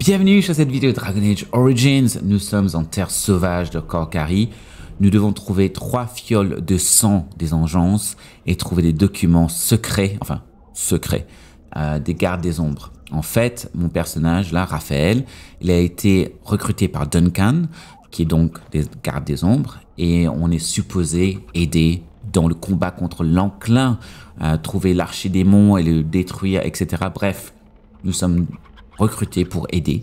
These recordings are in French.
Bienvenue sur cette vidéo de Dragon Age Origins. Nous sommes en terre sauvage de Korcari. Nous devons trouver 3 fioles de sang des Engeances et trouver des documents secrets, des gardes des ombres. En fait, mon personnage là, Raphaël, il a été recruté par Duncan, qui est donc des gardes des ombres, et on est supposé aider dans le combat contre l'enclin, trouver l'archidémon et le détruire, etc. Bref, nous sommes recrutés pour aider.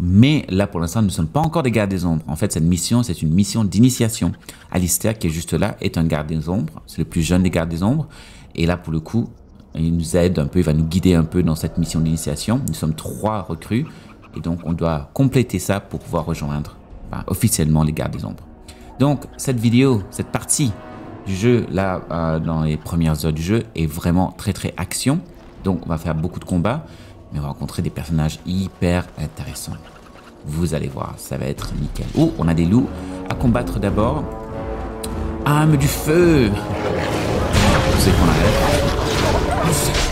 Mais là, pour l'instant, nous ne sommes pas encore des gardes des ombres. En fait, cette mission, c'est une mission d'initiation. Alistair, qui est juste là, est un garde des ombres. C'est le plus jeune des gardes des ombres. Et là, pour le coup, il nous aide un peu, il va nous guider un peu dans cette mission d'initiation. Nous sommes 3 recrues. Et donc, on doit compléter ça pour pouvoir rejoindre officiellement les gardes des ombres. Donc, cette vidéo, cette partie du jeu, là, dans les premières heures du jeu, est vraiment très, très action. Donc, on va faire beaucoup de combats. Mais on va rencontrer des personnages hyper intéressants. Vous allez voir, ça va être nickel. Oh, on a des loups à combattre d'abord. Âme du feu. Je sais qu'on arrête.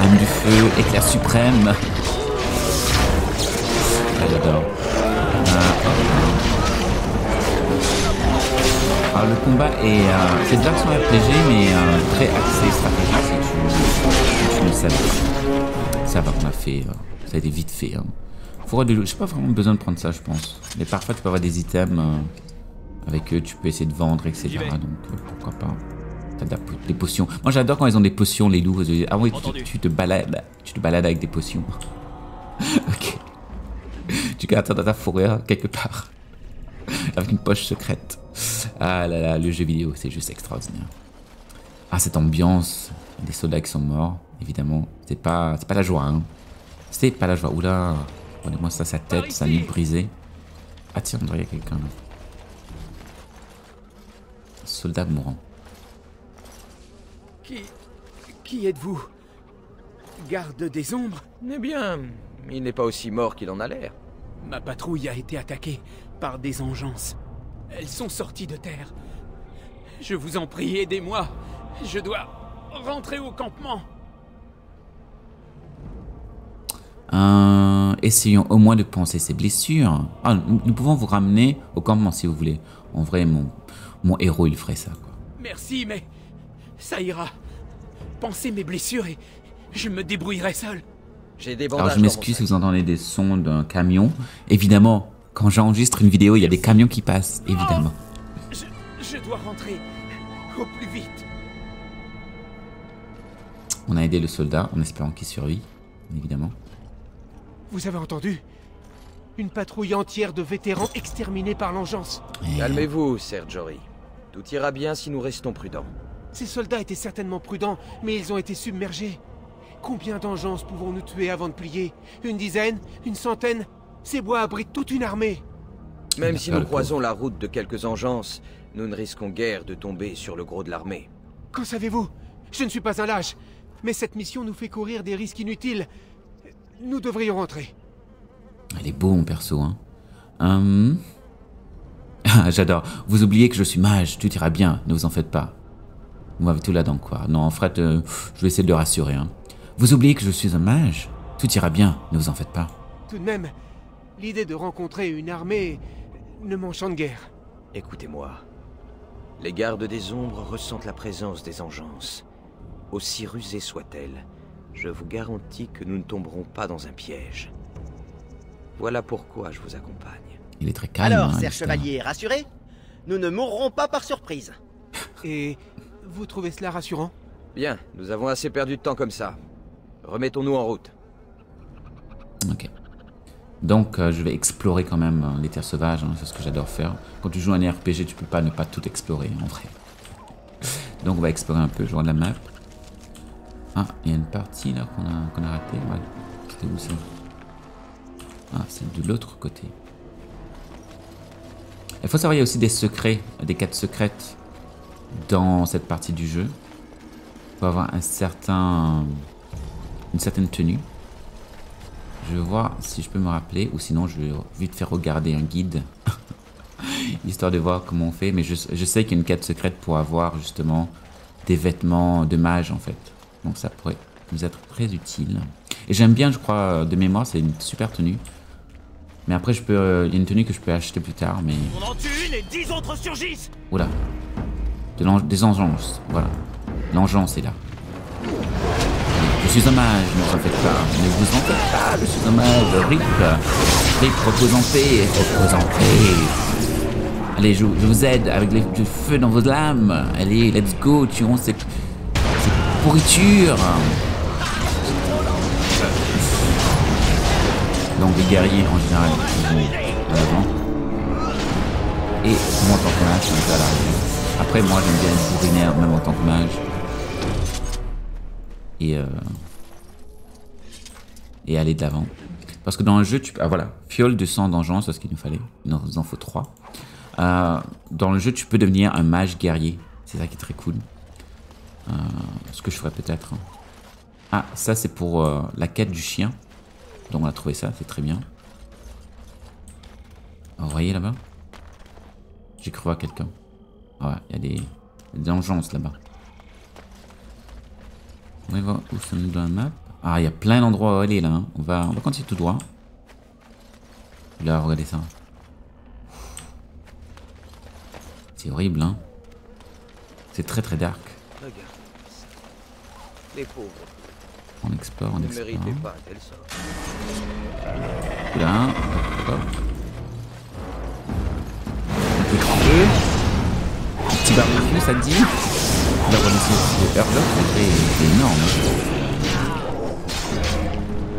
Âme du feu, éclair suprême. Ah, j'adore. Alors le combat est... c'est de l'action RPG, mais très axé stratégique si tu le savais. Ça va, on a fait... ça a été vite fait. Hein. J'ai pas vraiment besoin de prendre ça, je pense. Mais parfois, tu peux avoir des items avec eux, tu peux essayer de vendre, etc. Donc, pourquoi pas. T'as des potions. Moi, j'adore quand ils ont des potions, les loups. Ah oui, tu te balades avec des potions. Ok. Tu gardes ça dans ta fourrure, quelque part. Avec une poche secrète. Ah là là, le jeu vidéo, c'est juste extraordinaire. Ah, cette ambiance. Des soldats qui sont morts, évidemment. C'est pas la joie, hein. C'est pas la joie. Oula, regardez-moi ça, sa tête, sa nuque brisée. Ah tiens, on dirait qu'il y a quelqu'un là. Soldat mourant. Qui êtes-vous? Garde des ombres? Eh bien, il n'est pas aussi mort qu'il en a l'air. Ma patrouille a été attaquée par des engeances. Elles sont sorties de terre. Je vous en prie, aidez-moi. Je dois rentrer au campement. Essayons au moins de penser ses blessures. Ah, nous pouvons vous ramener au campement si vous voulez. En vrai, mon héros, il ferait ça, quoi. Merci, mais ça ira. Pensez mes blessures et je me débrouillerai seul. J'ai des bandages. Alors, je m'excuse si vous entendez des sons d'un camion. Évidemment, quand j'enregistre une vidéo, il y a des camions qui passent, évidemment. Oh, je dois rentrer au plus vite. On a aidé le soldat en espérant qu'il survit, évidemment. Vous avez entendu? Une patrouille entière de vétérans exterminés par l'engeance. Calmez-vous, Sergeori. Tout ira bien si nous restons prudents. Ces soldats étaient certainement prudents, mais ils ont été submergés. Combien d'engeances pouvons-nous tuer avant de plier? Une dizaine? Une centaine? Ces bois abritent toute une armée. Même si nous croisons la route de quelques engeances, nous ne risquons guère de tomber sur le gros de l'armée. Qu'en savez-vous? Je ne suis pas un lâche. Mais cette mission nous fait courir des risques inutiles. Nous devrions rentrer. Elle est beau, mon perso, hein. Ah, j'adore. Vous oubliez que je suis mage, tout ira bien, ne vous en faites pas. Vous m'avez tout là-dedans, quoi. Non, en fait, je vais essayer de le rassurer, hein. Vous oubliez que je suis un mage, tout ira bien, ne vous en faites pas. Tout de même, l'idée de rencontrer une armée ne m'enchante guère. Écoutez-moi. Les gardes des ombres ressentent la présence des engeances. Aussi rusées soient-elles, je vous garantis que nous ne tomberons pas dans un piège. Voilà pourquoi je vous accompagne. Il est très calme. Alors, hein, Serge Chevalier, rassuré? Nous ne mourrons pas par surprise. Et vous trouvez cela rassurant? Bien, nous avons assez perdu de temps comme ça. Remettons-nous en route. Ok. Donc, je vais explorer quand même les terres sauvages, hein, c'est ce que j'adore faire. Quand tu joues un RPG, tu peux pas ne pas tout explorer, en vrai. Donc, on va explorer un peu, je vois la map. Ah, il y a une partie là qu'on a ratée. Ouais. C'était où ça? Ah, c'est de l'autre côté. Il faut savoir, il y a aussi des secrets, des quêtes secrètes dans cette partie du jeu. Il faut avoir une certaine tenue. Je vais voir si je peux me rappeler, ou sinon je vais vite faire regarder un guide. Histoire de voir comment on fait, mais je sais qu'il y a une quête secrète pour avoir justement des vêtements de mage en fait. Donc ça pourrait nous être très utile. Et j'aime bien, je crois, de mémoire, c'est une super tenue. Mais après, je peux. Il y a une tenue que je peux acheter plus tard, mais. On en tue une et 10 autres surgissent. Oula. Des engences. Voilà. L'engeance est là. Je suis un mage, ne vous en faites pas. Ne vous en faites pas, je suis un mage. Rip. Rip, repose en paix. Repose en paix. Allez, je vous aide avec du feu dans vos lames. Allez, let's go. Tuons cette pourriture. Donc les guerriers en général ils vont à l'avant. Et moi en tant que mage, je suis à l'arrière. Après moi j'aime bien être bourrinaire même en tant que mage. Et aller de l'avant. Parce que dans le jeu, ah voilà, fiole de sang d'engeance, c'est ce qu'il nous fallait. Il nous en faut 3. Dans le jeu, tu peux devenir un mage guerrier. C'est ça qui est très cool. Ce que je ferais peut-être. Ah, ça c'est pour la quête du chien. Donc on a trouvé ça, c'est très bien. Vous voyez là-bas? J'ai cru voir quelqu'un. Ouais, il y a des engences là-bas. On va voir où sommes-nous dans la map. Ah, il y a plein d'endroits où aller là. Hein. On va continuer tout droit. Là, regardez ça. C'est horrible, hein. C'est très très dark. Regarde. Les pauvres. On explore, on Ne explore. méritaient pas un tel sort. Là, hop. Un peu de feu. Un petit barbecue, ça te dit? La renaissance de Herlock, c'est énorme.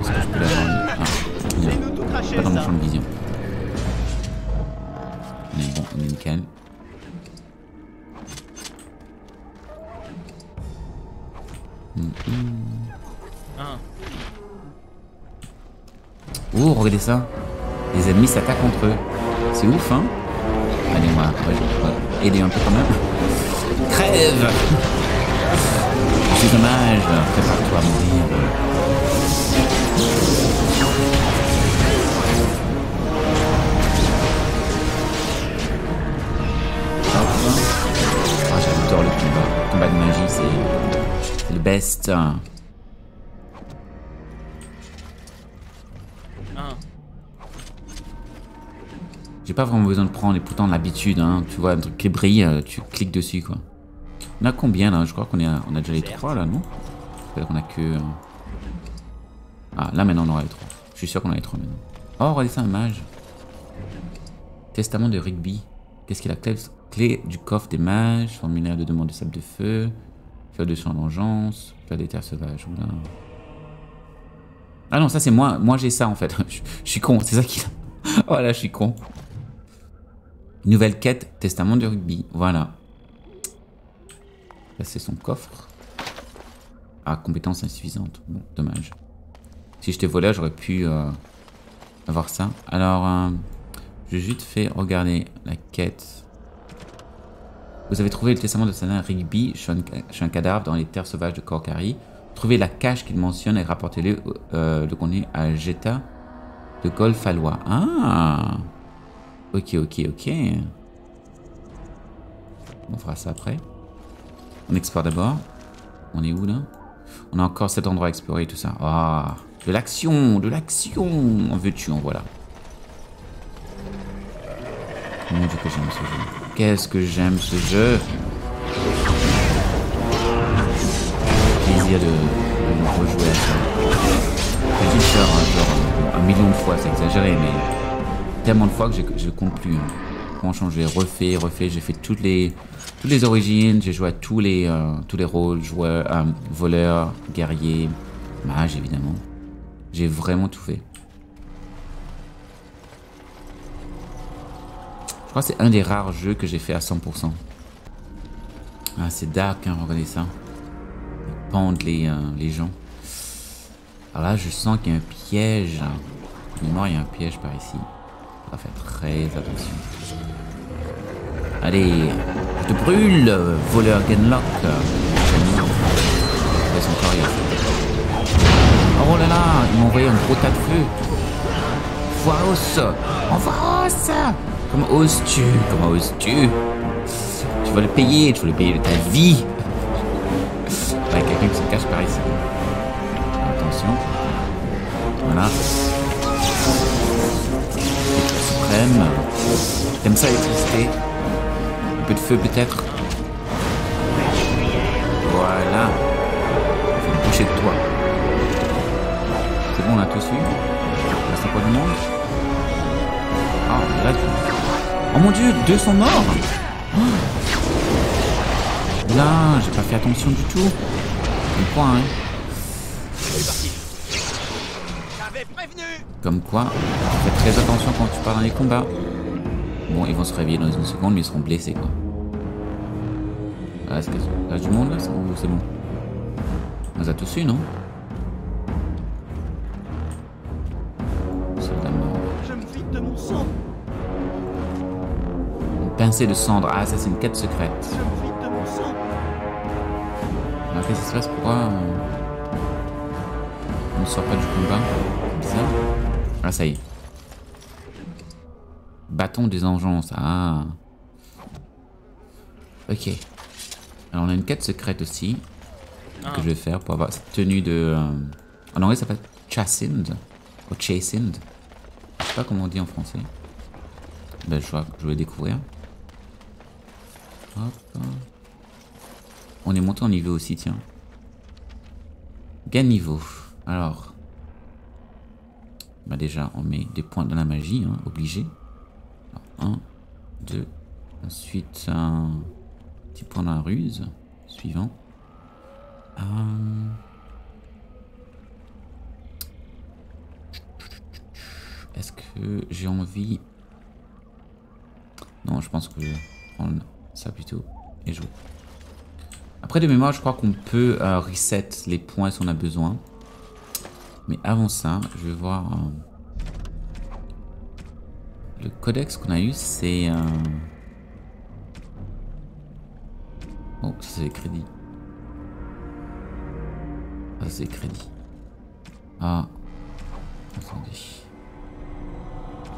Est-ce que je peux l'avoir? Ah, non. Pas dans mon champ de vision. Mais bon, on est nickel. Oh, regardez ça. Les ennemis s'attaquent entre eux. C'est ouf, hein? Allez, moi, je vais aider un peu quand même. Crève! Je suis dommage. Prépare-toi à mourir. Ah, j'adore le combat. Le combat de magie, c'est le best. J'ai pas vraiment besoin de prendre les pourtant l'habitude, hein. Tu vois, un truc qui brille, tu cliques dessus, quoi. On a combien, là? Je crois qu'on on a déjà les 3, là, non? J'espère qu'on a que... Ah, là, maintenant, on aura les 3. Je suis sûr qu'on a les 3, maintenant. Oh, regardez ça, un mage. Testament de Rigby. Qu'est-ce qu'il a? Clé du coffre des mages, formulaire de demande de sable de feu, fleur de champ d'engeance, fleur des terres sauvages. Oula. Ah non, ça, c'est moi. Moi, j'ai ça, en fait. Je suis con, c'est ça qui... Oh là, je suis con. Nouvelle quête, testament de Rigby. Voilà. Là, c'est son coffre. Ah, compétence insuffisante. Bon, dommage. Si j'étais voleur, j'aurais pu avoir ça. Alors, je vais juste fait regarder la quête. Vous avez trouvé le testament de Sana Rigby. Je suis un cadavre dans les terres sauvages de Corcari. Trouvez la cache qu'il mentionne et rapportez-le le contenu à Jetta de Golfalois. Ah! Ok. On fera ça après. On explore d'abord. On est où là? On a encore cet endroit à explorer et tout ça. Ah! De l'action! En veux-tu, en voilà. Mon Dieu que j'aime ce jeu. Qu'est-ce que j'aime ce jeu! Plaisir de rejouer à ça. J'ai dû le faire genre 1 million de fois, c'est exagéré, mais tellement de fois que je compte plus. Hein. Franchement, j'ai refait, j'ai fait toutes les origines, j'ai joué à tous les rôles, joueur, voleur, guerrier, mage évidemment. J'ai vraiment tout fait. Je crois que c'est un des rares jeux que j'ai fait à 100%. Ah, c'est dark, hein, regardez ça. Ils pendent les gens. Alors là, je sens qu'il y a un piège. Il y a un piège par ici. On va faire très attention. Allez, je te brûle, voleur Genlock. Son corps, oh là là, il m'a envoyé un gros tas de feu. Foiros, en Foiros. Comment oses-tu? Tu vas le payer de ta vie. Il y a quelqu'un qui se cache par ici. Attention. Voilà. t'aime. T'aimes ça l'électricité? Un peu de feu peut-être? Voilà. Faut me boucher de toi. C'est bon, on a tout su. Il reste pas du monde. Ah, il reste. Oh mon dieu, 2 sont morts. Oh. Là, j'ai pas fait attention du tout. Comme quoi, hein. Comme quoi, fais très attention quand tu pars dans les combats. Bon, ils vont se réveiller dans une seconde, mais ils seront blessés, quoi. Ah, est-ce qu'il reste du monde là? C'est bon. On les a tous eu, non? C'est de la mort. Je me vide de mon sang. Une pincée de cendre. Ah, ça, c'est une quête secrète. Je me vide de mon sang. Alors, qu'est-ce qui se passe? Pourquoi on ne sort pas du combat? C'est bizarre. Ah, ça y est. Bâton des engences. Ah. Ok. Alors, on a une quête secrète aussi. Que je vais faire pour avoir cette tenue de... En anglais, ça s'appelle Chastened. Ou Chastened. Je sais pas comment on dit en français. Ben, je vais découvrir. Hop. On est monté en niveau aussi, tiens. Gain niveau. Alors... Bah déjà, on met des points dans la magie, hein, obligé. 1, 2. Ensuite, un petit point dans la ruse. Suivant. Est-ce que j'ai envie... Non, je pense que je vais prendre ça plutôt et jouer. Après, de mémoire, je crois qu'on peut reset les points si on a besoin. Mais avant ça, je vais voir... Le codex qu'on a eu, c'est... Oh, ça c'est les crédits. Ah, c'est les crédits. Ah. Attendez.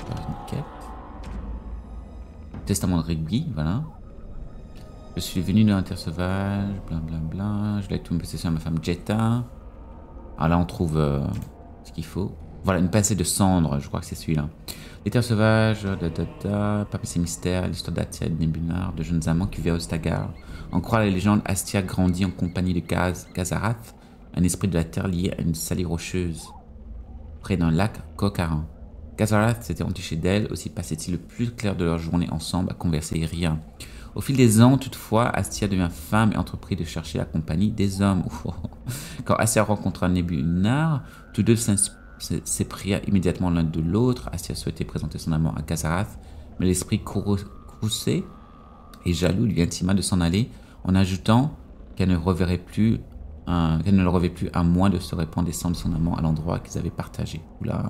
Faire une quête. Testament de rugby, voilà. Je suis venu dans la terre sauvage, blablabla. Je l'ai tout me passer sur ma femme Jetta. Ah là on trouve ce qu'il faut. Voilà, une pincée de cendre, je crois que c'est celui-là. Les terres sauvages, Papes et mystères, l'histoire d'Astia et de Nebulnar, de jeunes amants qui vivent au Stagar. En croire la légende, Astia grandit en compagnie de Gazarath, un esprit de la terre lié à une salie rocheuse, près d'un lac Kokarin. Gazarath s'était entiché d'elle, aussi passait-il le plus clair de leur journée ensemble à converser et rire. Au fil des ans, toutefois, Astia devient femme et entreprit de chercher la compagnie des hommes. Quand Astia rencontra Nebulnar, tous deux s'éprirent immédiatement l'un de l'autre. Astia souhaitait présenter son amour à Gazarath, mais l'esprit courroucé et jaloux lui intima de s'en aller, en ajoutant qu'elle ne le reverrait plus à moins de se répandre des cendres de son amant à l'endroit qu'ils avaient partagé. Oula.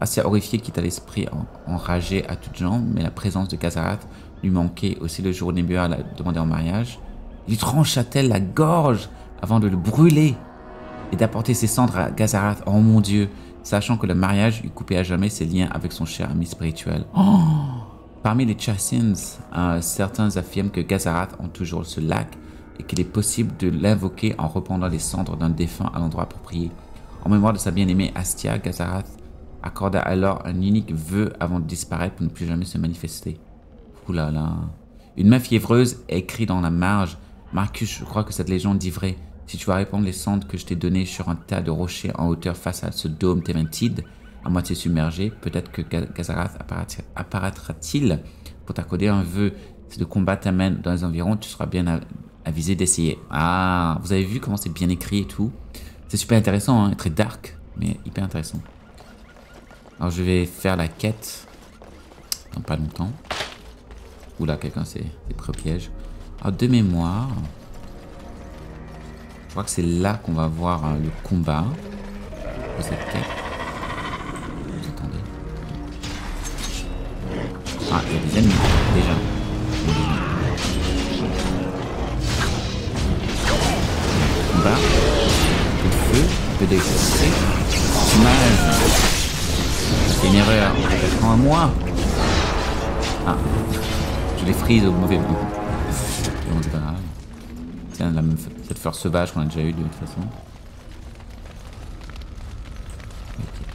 Astia horrifiée quitta l'esprit enragé à toutes jambes, mais la présence de Gazarath lui manquait. Aussi le jour où Nebulnar l'a demandé en mariage, lui trancha-t-elle la gorge avant de le brûler et d'apporter ses cendres à Gazarath. Oh mon Dieu, sachant que le mariage lui coupait à jamais ses liens avec son cher ami spirituel. Oh. Parmi les Chassins, certains affirment que Gazarath ont toujours ce lac et qu'il est possible de l'invoquer en répandant les cendres d'un défunt à l'endroit approprié. En mémoire de sa bien-aimée Astia, Gazarath accorda alors un unique vœu avant de disparaître pour ne plus jamais se manifester. Oulala. Une main fiévreuse écrit dans la marge. Marcus, je crois que cette légende dit vrai. Si tu vas répandre les cendres que je t'ai données sur un tas de rochers en hauteur face à ce dôme téventide, à moitié submergé, peut-être que Gazarath apparaîtra-t-il pour t'accorder un vœu. Si le combat t'amène dans les environs, tu seras bien avisé d'essayer. Ah, vous avez vu comment c'est bien écrit et tout. C'est super intéressant, hein, très dark, mais hyper intéressant. Alors je vais faire la quête dans pas longtemps. Oula, quelqu'un s'est pris au piège. Alors de mémoire, je crois que c'est là qu'on va voir le combat de cette quête. Vous attendez. Ah, il y a des ennemis déjà. Combat, un peu de feu, un peu d'électricité. Dommage. C'est une erreur, peut-être à moi. Ah, je les frise au mauvais moment. Bon, c'est pas grave. Tiens, cette fleur sauvage qu'on a déjà eu de toute façon. Okay.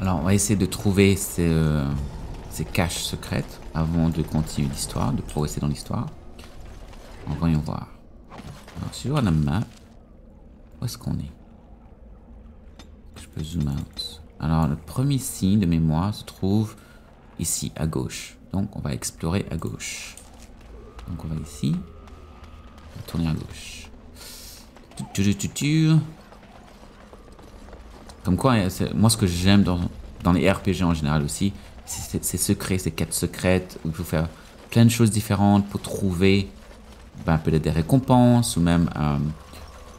Alors, on va essayer de trouver ces caches secrètes avant de continuer l'histoire, de progresser dans l'histoire. Alors, voyons voir. Alors, si je vois la map, où est-ce qu'on est? Je peux zoom out. Alors, le premier signe de mémoire se trouve ici, à gauche. Donc, on va explorer à gauche. Donc, on va ici. On va tourner à gauche. Comme quoi, moi, ce que j'aime dans les RPG en général aussi, c'est ces secrets, ces quêtes secrètes, où il faut faire plein de choses différentes pour trouver peut-être des récompenses, ou même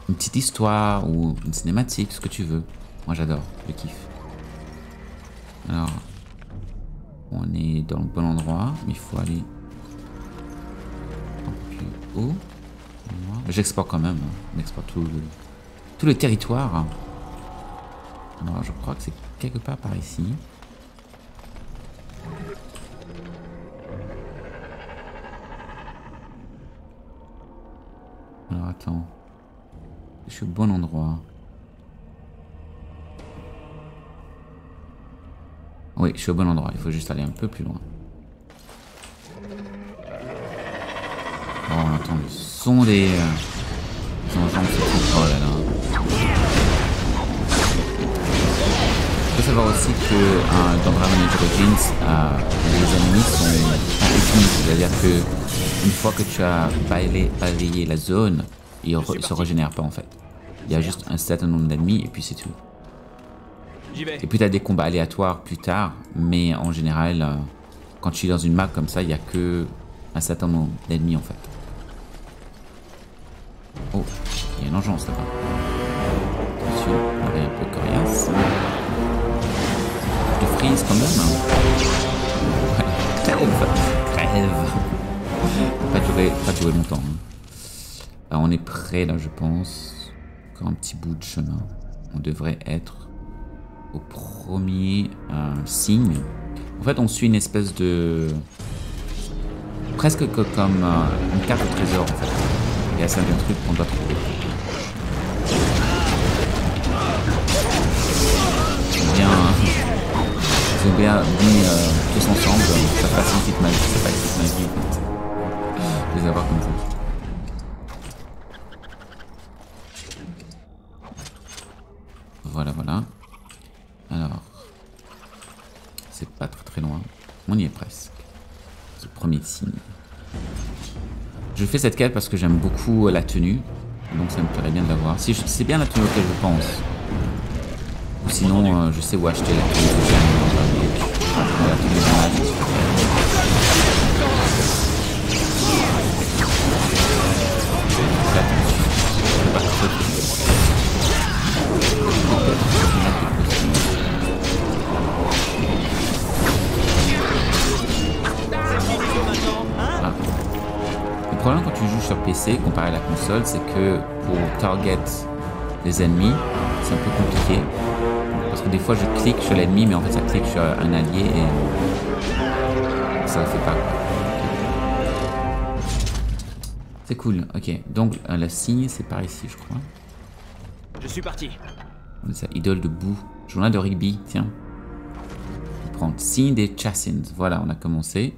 une petite histoire, ou une cinématique, ce que tu veux. Moi, j'adore, je kiffe. Alors, on est dans le bon endroit, mais il faut aller un peu plus haut. J'explore quand même, on explore tout le territoire. Alors, je crois que c'est quelque part par ici. Alors, attends. Je suis au bon endroit. Oui, je suis au bon endroit. Il faut juste aller un peu plus loin. Oh, on entend le son des enjambes. Oh là là. Il faut savoir aussi que dans Dragon Age Origins, les ennemis sont infinis. C'est-à-dire que une fois que tu as balayé la zone, ils ne se régénèrent pas en fait. Il y a juste un certain nombre d'ennemis et puis c'est tout. Et puis tu as des combats aléatoires plus tard, mais en général, quand tu es dans une map comme ça, il n'y a que un certain nombre d'ennemis en fait. Oh, il y a une engeance là-bas. Attention, on est un peu coriace. Je freeze quand même. Voilà, crève. Pas durer longtemps. Alors, on est prêt là, je pense. Encore un petit bout de chemin. On devrait être au premier signe. En fait, on suit une espèce de... presque comme une carte au trésor en fait. Il y a certains trucs qu'on doit trouver. Ils ont bien mis tous ensemble, ça facilite ma vie. De les avoir comme ça. Voilà. Alors, c'est pas très loin. On y est presque. C'est le premier signe. Je fais cette quête parce que j'aime beaucoup la tenue. Donc ça me plairait bien de la voir. Si c'est bien la tenue auquel je pense. Ou sinon, je sais où acheter la tenue que j'aime dans Dragon Age. La tenue de mage. Le problème quand tu joues sur PC comparé à la console, c'est que pour target les ennemis, c'est un peu compliqué. Parce que des fois je clique sur l'ennemi, mais en fait ça clique sur un allié et ça ne fait pas. C'est cool, ok. Donc le signe c'est par ici je crois. Je suis parti. On dit ça, idole de boue. Journal de Rigby, tiens. On va prendre signe des Chassins. Voilà, on a commencé.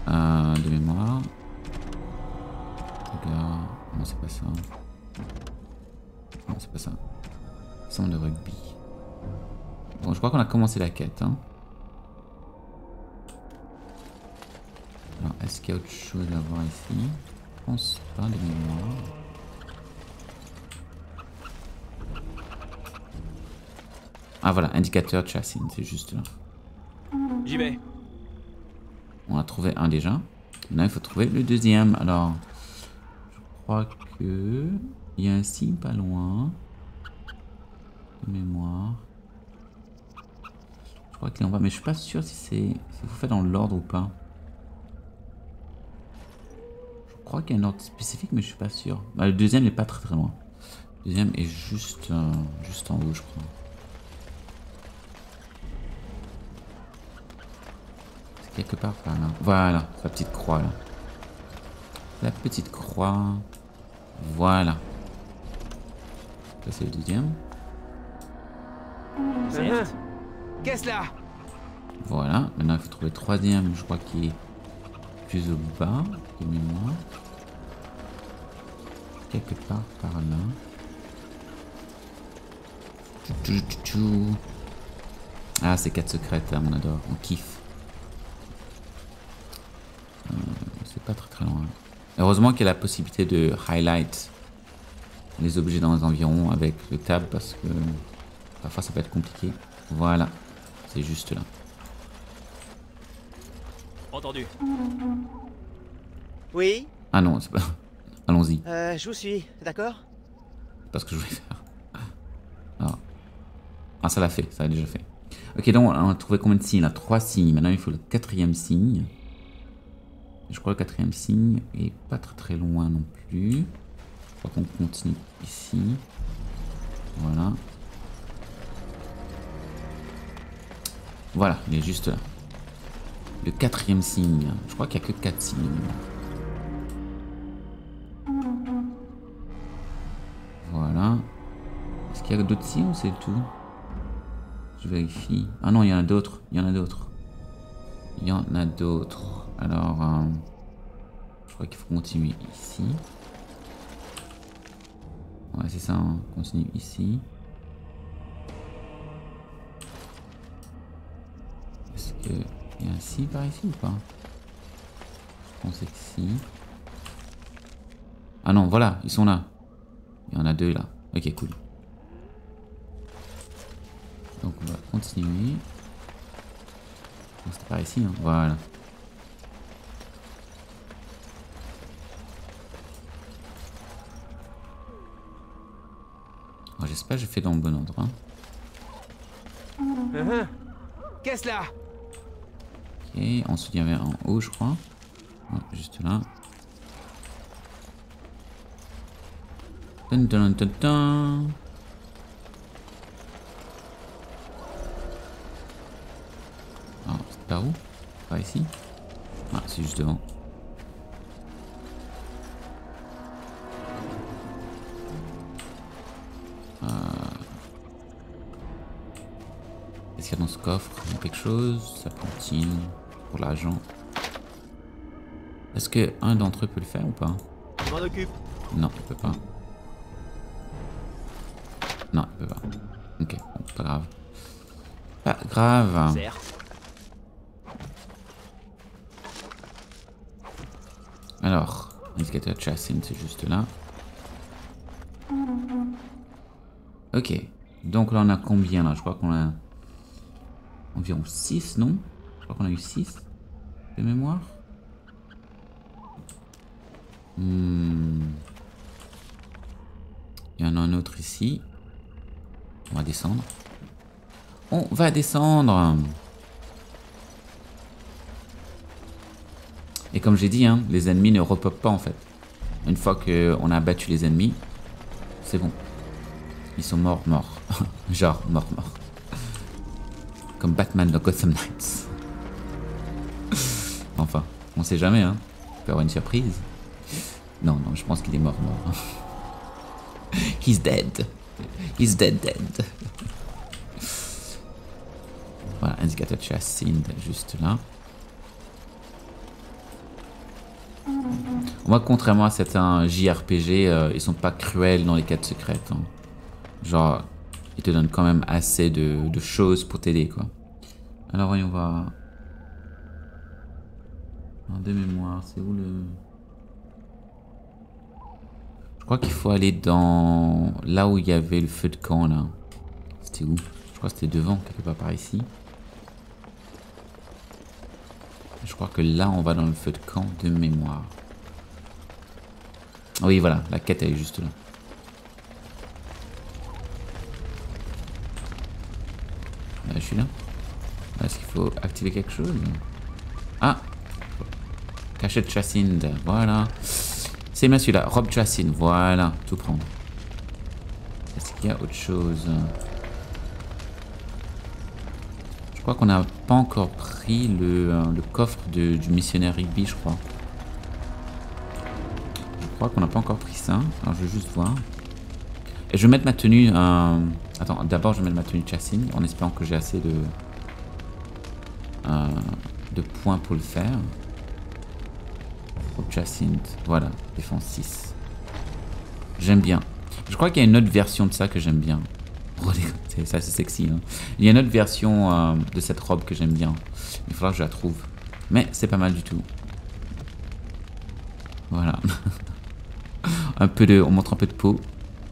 De mémoire. Regarde. Non, c'est pas ça. Non, c'est pas ça. Signe de Rugby. Bon, je crois qu'on a commencé la quête. Hein. Alors, est-ce qu'il y a autre chose à voir ici? Je pense pas de mémoire. Ah voilà, indicateur chassis, c'est juste là. J'y vais. On a trouvé un déjà. Maintenant il faut trouver le deuxième. Alors, je crois que il y a un signe pas loin. De mémoire. Je crois qu'il est en bas, mais je suis pas sûr si vous faites dans l'ordre ou pas. Je crois qu'il y a un ordre spécifique, mais je suis pas sûr. Bah, le deuxième n'est pas très loin. Le deuxième est juste en haut, je crois. Quelque part par là. Voilà, la petite croix là. La petite croix. Voilà. Ça c'est le deuxième. Certes. Qu'est-ce là? Voilà, maintenant il faut trouver le troisième, je crois qu'il est plus au bas, de mémoire. Quelque part par là. Ah, c'est 4 secrètes, hein, on adore, on kiffe. C'est pas très loin. Heureusement qu'il y a la possibilité de highlight les objets dans les environs avec le tab parce que parfois ça peut être compliqué. Voilà, c'est juste là. Entendu. Oui, Ah non, c'est pas... Allons-y, je vous suis, d'accord? c'est pas ce que je voulais faire. Ah, ça l'a fait, ça a déjà fait. Ok, donc on a trouvé combien de signes là? 3 signes. Maintenant il faut le 4e signe. Je crois que le 4e signe est pas très loin non plus. Je crois qu'on continue ici. Voilà. Voilà, il est juste là. Le 4e signe. Je crois qu'il n'y a que 4 signes. Voilà. Est-ce qu'il y a d'autres signes ou c'est tout? Je vérifie. Ah non, il y en a d'autres. Il y en a d'autres. Il y en a d'autres. Alors, je crois qu'il faut continuer ici. Ouais, c'est ça. On continue ici. Est-ce qu'il y a un si par ici ou pas? Je pensais que si. Ah non, voilà, ils sont là. Il y en a 2 là. Ok, cool. Donc on va continuer. C'était par ici, hein. Voilà. J'espère que j'ai fait dans le bon ordre. Hein. Qu'est-ce là? Ok, ensuite il y avait en haut, je crois. Ouais, juste là. Dun, dun, dun, dun. Alors, c'est par où? Par ici? Ah, c'est juste devant. Est-ce qu'il y a dans ce coffre quelque chose? Ça continue pour l'argent. Est-ce que un d'entre eux peut le faire ou pas? Je m'en occupe. Non, il peut pas. Non, il peut pas. Ok, bon, pas grave. Pas grave. Alors, indicateur chassis, c'est juste là. Ok, donc là on a combien là? Je crois qu'on a environ 6, non? Je crois qu'on a eu 6 de mémoire. Il y en a un autre ici. On va descendre. On va descendre. Et comme j'ai dit, hein, les ennemis ne repopent pas en fait. Une fois qu'on a abattu les ennemis, c'est bon. Ils sont morts. Genre, morts. Comme Batman dans Gotham Knights. Enfin, on sait jamais, hein. Il peut y avoir une surprise. Non, je pense qu'il est mort. He's dead. He's dead. Voilà, indicateur chassis juste là. Moi, contrairement à certains JRPG, ils sont pas cruels dans les quêtes secrètes. Hein. Genre, ils te donnent quand même assez de choses pour t'aider, quoi. Alors, voyons voir. De mémoire, c'est où le... Je crois qu'il faut aller dans... Là où il y avait le feu de camp, là. C'était où? Je crois que c'était devant, quelque part par ici. Je crois que là, on va dans le feu de camp de mémoire. Oui, voilà, la quête, elle est juste là. Là, je suis là. Est-ce qu'il faut activer quelque chose? Ah! Cachette Chassid, voilà. C'est bien celui-là, Robe Chassid, voilà, tout prendre. Est-ce qu'il y a autre chose? Je crois qu'on n'a pas encore pris le coffre du missionnaire Rigby, je crois. Je crois qu'on n'a pas encore pris ça. Alors je vais juste voir. Et je vais mettre ma tenue Attends, d'abord je mets ma tenue de chassine en espérant que j'ai assez de points pour le faire. Pour Jacinthe, voilà, défense 6. J'aime bien. Je crois qu'il y a une autre version de ça que j'aime bien. Oh, c'est assez sexy. Hein. Il y a une autre version de cette robe que j'aime bien. Il faudra que je la trouve. Mais c'est pas mal du tout. Voilà. On montre un peu de peau.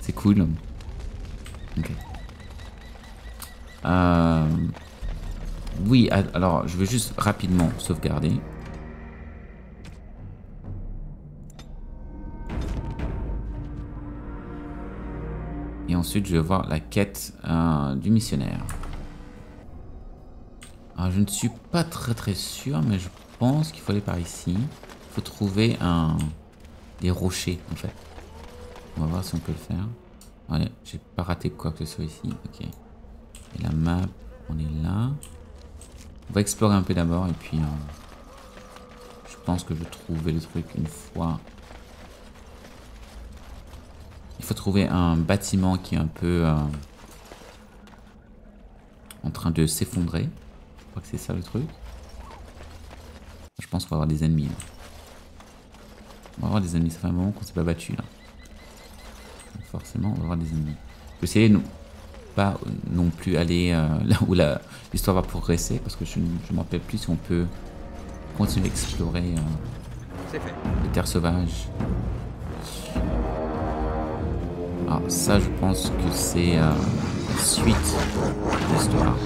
C'est cool. Ok. Oui, alors je vais juste rapidement sauvegarder. Et ensuite, je vais voir la quête du missionnaire. Alors, je ne suis pas très sûr, mais je pense qu'il faut aller par ici. Il faut trouver des rochers, en fait. On va voir si on peut le faire. Ouais, j'ai pas raté quoi que ce soit ici. Ok. Et la map, on est là. On va explorer un peu d'abord, et puis je pense que je vais trouver le truc une fois. Il faut trouver un bâtiment qui est un peu en train de s'effondrer. Je crois que c'est ça le truc. Je pense qu'on va avoir des ennemis. Là. On va avoir des ennemis. Ça fait un moment qu'on s'est pas battu là. Donc forcément, on va avoir des ennemis. Je vais essayer de pas non plus aller là où l'histoire va progresser parce que je ne me rappelle plus si on peut continuer à explorer les terres sauvages. Ah, ça, je pense que c'est la suite de l'histoire.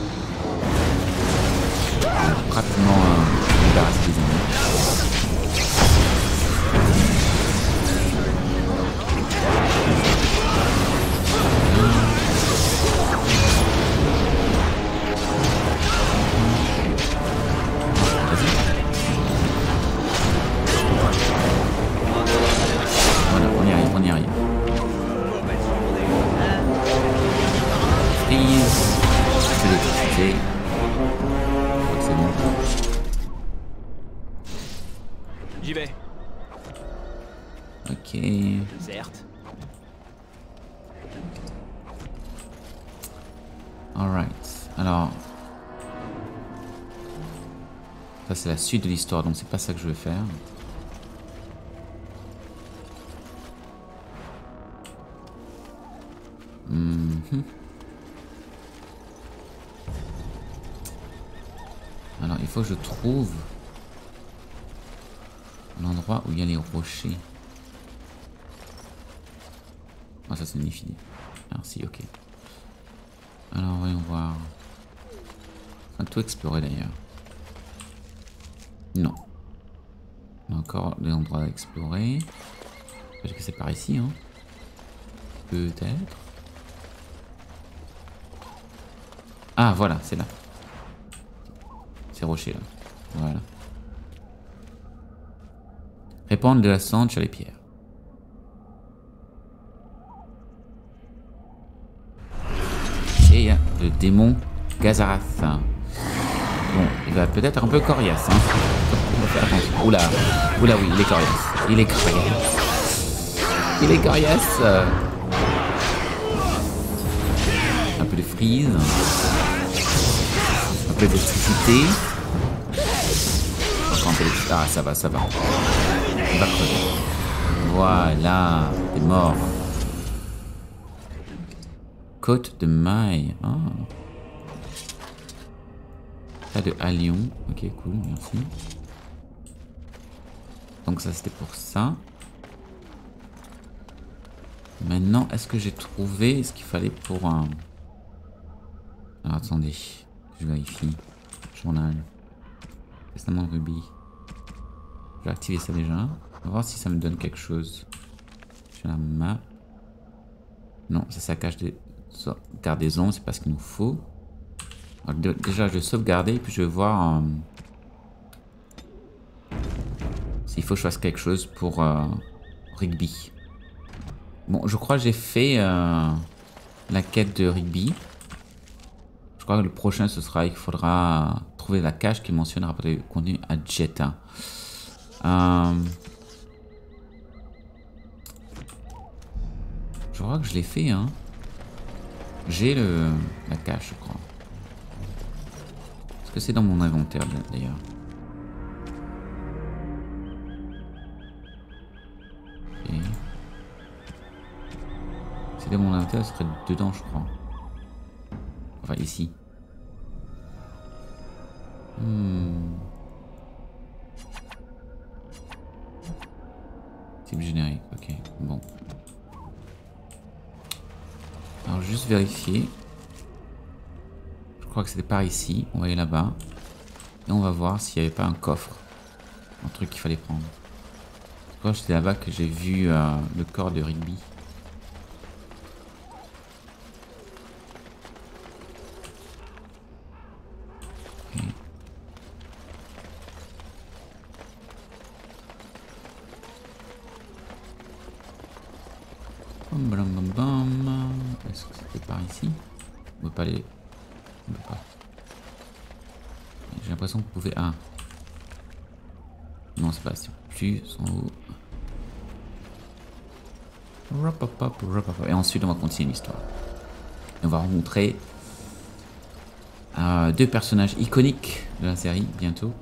Rapidement débarrasser des ennemis. Voilà, on y arrive, on y arrive. L'électricité. Je crois que c'est bon. J'y vais. Ok. Certes. Alright. Alors. Ça c'est la suite de l'histoire, donc c'est pas ça que je vais faire. Alors il faut que je trouve l'endroit où il y a les rochers. Ah ça c'est une infinie. Merci, ok. Alors voyons voir. On va tout explorer d'ailleurs. Non. On a encore des endroits à explorer. Peut-être que c'est par ici, hein. Peut-être. Ah voilà, c'est là. Ces rochers là. Voilà. Répandre de la cendre sur les pierres. Et il y a le démon Gazarath. Bon, il va peut-être être un peu coriace. Hein. On va faire attention. Oula, oula oui, il est coriace. Il est coriace. Il est coriace. Un peu de freeze. Un peu d'électricité. Encore un peu d'électricité. Ah, ça va, ça va. On va crever. Voilà, t'es mort. Côte de maille. Ah. Pas de halion. Ok, cool, merci. Donc ça, c'était pour ça. Maintenant, est-ce que j'ai trouvé ce qu'il fallait pour un... Alors, attendez. Je vérifie. Journal. Testament de rubis. Je vais activer ça déjà. On va voir si ça me donne quelque chose. Sur la map. Non, ça, ça cache des gardaisons. C'est pas ce qu'il nous faut. Alors, déjà, je vais sauvegarder. Et puis, je vais voir s'il faut que je fasse quelque chose pour Rigby. Bon, je crois que j'ai fait la quête de Rigby. Je crois que le prochain, ce sera qu'il faudra trouver la cache qui mentionne rapporter le contenu à Jetta. Je crois que je l'ai fait, hein. J'ai la cache, je crois. Est-ce que c'est dans mon inventaire d'ailleurs? Et... c'est dans mon inventaire, ce serait dedans, je crois. Enfin, ici. Type générique, ok, bon. Alors, juste vérifier. Je crois que c'était par ici. On va aller là-bas. Et on va voir s'il n'y avait pas un coffre. Un truc qu'il fallait prendre. Je crois que c'était là-bas que j'ai vu le corps de Rigby. Est-ce que c'était par ici? On peut pas aller. On peut pas. J'ai l'impression que vous pouvez. Ah. Non, c'est pas si. Plus en haut. Et ensuite, on va continuer l'histoire. On va rencontrer deux personnages iconiques de la série bientôt.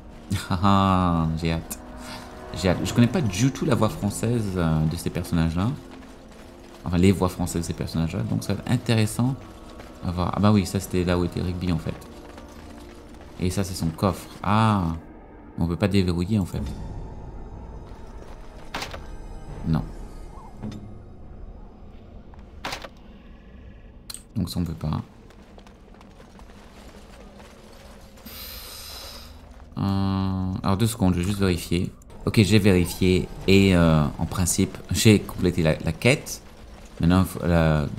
J'ai hâte. J'ai hâte. Je connais pas du tout la voix française de ces personnages-là. Enfin, les voix françaises de ces personnages-là. Donc, ça va être intéressant à voir. Ah, bah oui, ça c'était là où était Rigby en fait. Et ça, c'est son coffre. Ah, on peut pas déverrouiller en fait. Non. Donc, ça, on peut pas. Alors, 2 secondes, je vais juste vérifier. Ok, j'ai vérifié et en principe, j'ai complété la quête. Maintenant,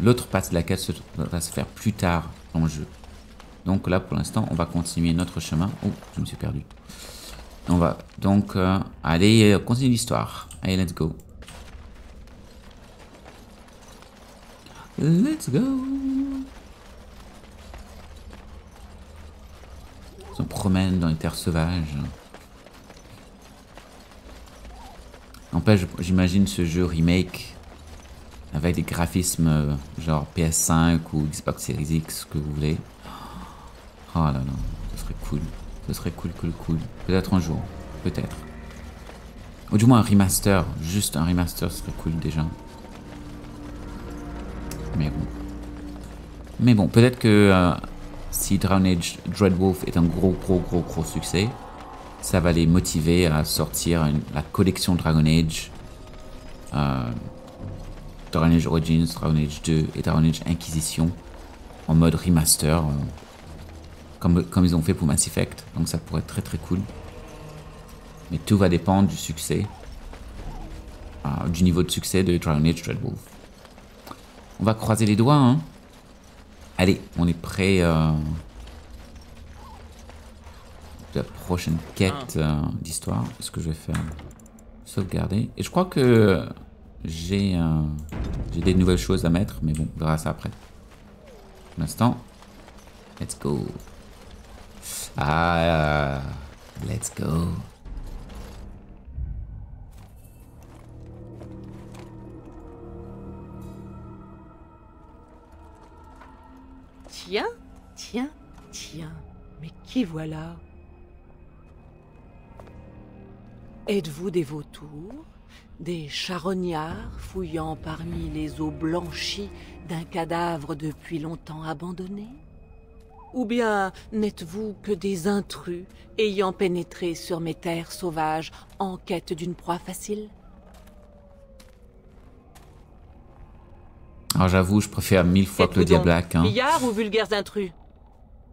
l'autre partie de la quête va se faire plus tard dans le jeu. Donc là, pour l'instant, on va continuer notre chemin. Oh, je me suis perdu. On va donc aller continuer l'histoire. Allez, let's go. Let's go. On se promène dans les terres sauvages. N'empêche, j'imagine ce jeu remake avec des graphismes genre PS5 ou Xbox Series X, que vous voulez. Oh là là, ce serait cool. Ce serait cool. Peut-être un jour. Peut-être. Ou du moins un remaster. Juste un remaster, ce serait cool déjà. Mais bon, peut-être que si Dragon Age Dreadwolf est un gros succès, ça va les motiver à sortir la collection Dragon Age. Dragon Age Origins, Dragon Age 2 et Dragon Age Inquisition en mode remaster, comme ils ont fait pour Mass Effect. Donc ça pourrait être très cool. Mais tout va dépendre du succès, du niveau de succès de Dragon Age Dreadwolf. On va croiser les doigts, hein. Allez, on est prêt de la prochaine quête d'histoire. Ce que je vais faire, sauvegarder. Et je crois que j'ai des nouvelles choses à mettre, mais bon, on verra ça après. Pour l'instant, let's go. Let's go. Tiens, mais qui voilà? Êtes-vous des vautours? Des charognards fouillant parmi les os blanchis d'un cadavre depuis longtemps abandonné? Ou bien n'êtes-vous que des intrus ayant pénétré sur mes terres sauvages en quête d'une proie facile? Alors j'avoue, je préfère 1000 fois Claudia Black. Hein. Pillards ou vulgaires intrus?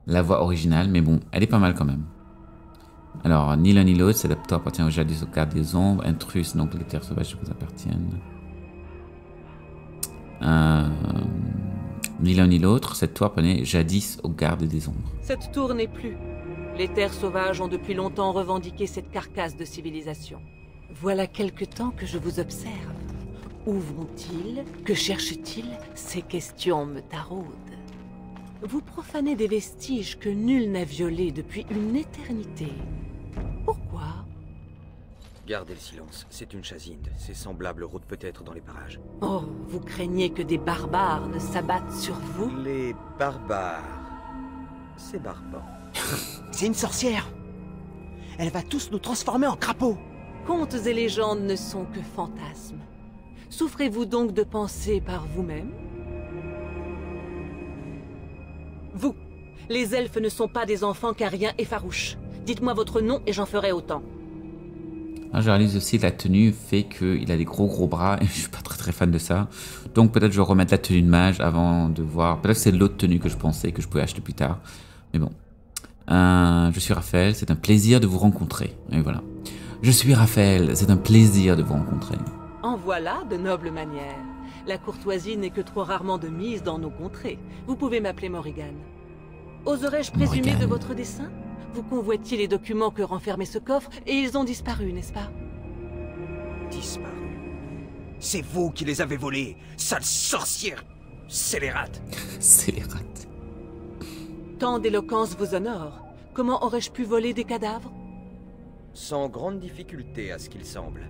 La voix originale, mais bon, elle est pas mal quand même. Alors, ni l'un ni l'autre, cet adaptateur appartient au jadis au garde des ombres. Intrus, donc les terres sauvages vous appartiennent. Ni l'un ni l'autre, cette tour appartenait jadis au garde des ombres. Cette tour n'est plus. Les terres sauvages ont depuis longtemps revendiqué cette carcasse de civilisation. Voilà quelque temps que je vous observe. Où vont-ils? Que cherchent-ils? Ces questions me taraudent. Vous profanez des vestiges que nul n'a violés depuis une éternité. Pourquoi? Gardez le silence, c'est une chasinde. Ces semblables rôdent peut-être dans les parages. Oh, vous craignez que des barbares ne s'abattent sur vous? Les barbares... C'est barbant. C'est une sorcière. Elle va tous nous transformer en crapauds. Contes et légendes ne sont que fantasmes. Souffrez-vous donc de penser par vous-même? Vous, les elfes ne sont pas des enfants qu'Arien et farouches. Dites-moi votre nom et j'en ferai autant. Ah, je réalise aussi que la tenue fait qu'il a des gros bras et je suis pas très fan de ça. Donc peut-être je vais remettre la tenue de mage avant de voir. Peut-être que c'est l'autre tenue que je pensais que je pouvais acheter plus tard. Mais bon. Je suis Raphaël, c'est un plaisir de vous rencontrer. Et voilà. Je suis Raphaël, c'est un plaisir de vous rencontrer. En voilà de nobles manières. La courtoisie n'est que trop rarement de mise dans nos contrées. Vous pouvez m'appeler Morrigan. Oserais-je présumer Morrigan. de votre dessein? Vous convoitiez les documents que renfermait ce coffre et ils ont disparu, n'est-ce pas? Disparu. C'est vous qui les avez volés, sale sorcière scélérate. Scélérate. Tant d'éloquence vous honore. Comment aurais-je pu voler des cadavres? Sans grande difficulté à ce qu'il semble.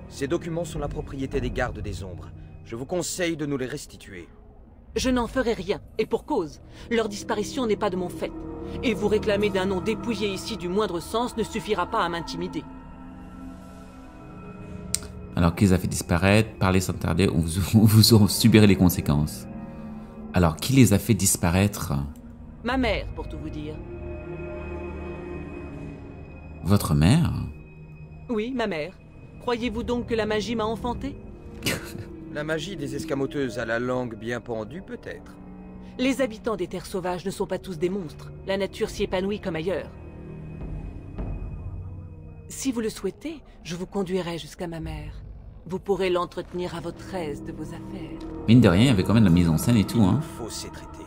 Ces documents sont la propriété des gardes des ombres. Je vous conseille de nous les restituer. Je n'en ferai rien, et pour cause. Leur disparition n'est pas de mon fait. Et vous réclamer d'un nom dépouillé ici du moindre sens ne suffira pas à m'intimider. Alors qui les a fait disparaître, parlez sans tarder, ou vous en subirez les conséquences. Alors qui les a fait disparaître? Ma mère, pour tout vous dire. Votre mère? Oui, ma mère. Croyez-vous donc que la magie m'a enfanté? La magie des escamoteuses à la langue bien pendue, peut-être. Les habitants des terres sauvages ne sont pas tous des monstres. La nature s'y épanouit comme ailleurs. Si vous le souhaitez, je vous conduirai jusqu'à ma mère. Vous pourrez l'entretenir à votre aise de vos affaires. Mine de rien, il y avait quand même de la mise en scène et tout, hein. Faut s'étraiter.